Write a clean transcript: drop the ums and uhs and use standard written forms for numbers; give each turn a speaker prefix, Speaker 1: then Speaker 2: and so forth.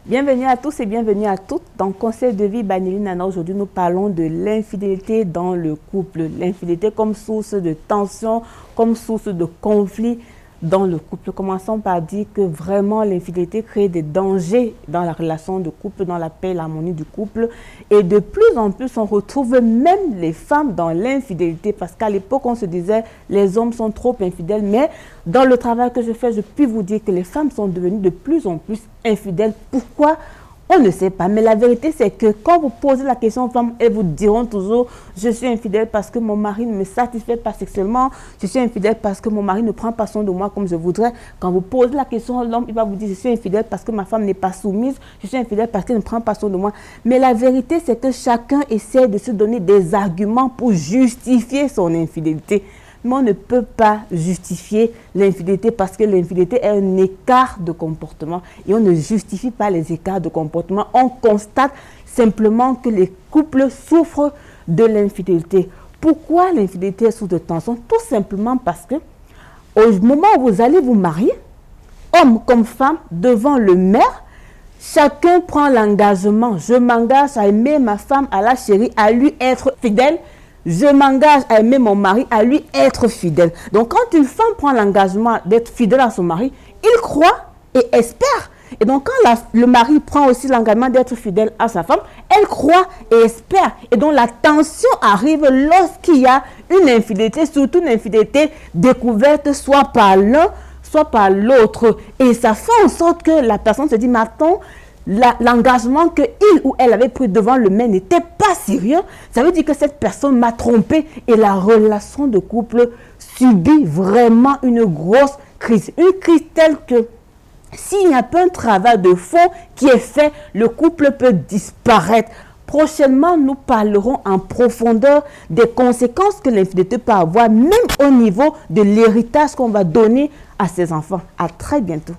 Speaker 1: Bienvenue à tous et bienvenue à toutes dans Conseil de vie Banely Nana. Aujourd'hui, nous parlons de l'infidélité dans le couple. L'infidélité comme source de tension, comme source de conflit dans le couple. Commençons par dire que vraiment l'infidélité crée des dangers dans la relation de couple, dans la paix et l'harmonie du couple. Et de plus en plus, on retrouve même les femmes dans l'infidélité. Parce qu'à l'époque, on se disait les hommes sont trop infidèles. Mais dans le travail que je fais, je puis vous dire que les femmes sont devenues de plus en plus infidèles. Pourquoi ? On ne sait pas, mais la vérité c'est que quand vous posez la question aux femmes, elles vous diront toujours « Je suis infidèle parce que mon mari ne me satisfait pas sexuellement, je suis infidèle parce que mon mari ne prend pas soin de moi comme je voudrais. » Quand vous posez la question à l'homme, il va vous dire « Je suis infidèle parce que ma femme n'est pas soumise, je suis infidèle parce qu'elle ne prend pas soin de moi. » Mais la vérité c'est que chacun essaie de se donner des arguments pour justifier son infidélité. Mais on ne peut pas justifier l'infidélité parce que l'infidélité est un écart de comportement et on ne justifie pas les écarts de comportement. On constate simplement que les couples souffrent de l'infidélité. Pourquoi l'infidélité est source de tension? Tout simplement parce que au moment où vous allez vous marier, homme comme femme, devant le maire, chacun prend l'engagement. Je m'engage à aimer ma femme, à la chérie, à lui être fidèle. Je m'engage à aimer mon mari, à lui être fidèle. Donc, quand une femme prend l'engagement d'être fidèle à son mari, il croit et espère. Et donc, quand le mari prend aussi l'engagement d'être fidèle à sa femme, elle croit et espère. Et donc, la tension arrive lorsqu'il y a une infidélité, surtout une infidélité découverte soit par l'un, soit par l'autre. Et ça fait en sorte que la personne se dit, mais attends, l'engagement qu'il ou elle avait pris devant le maire n'était pas sérieux, ça veut dire que cette personne m'a trompé et la relation de couple subit vraiment une grosse crise. Une crise telle que s'il n'y a pas un travail de fond qui est fait, le couple peut disparaître. Prochainement, nous parlerons en profondeur des conséquences que l'infidélité peut avoir, même au niveau de l'héritage qu'on va donner à ses enfants. À très bientôt.